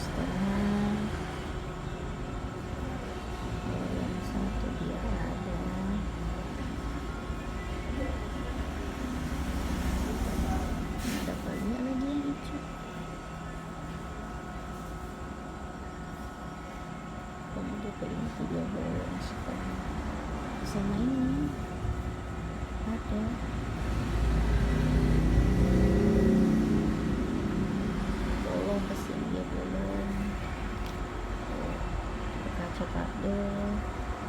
setengah. Kalau yang satu dia ada banyak lagi yang hijau. Kamu dapat ini 3 bolong sekarang. Sama ini ada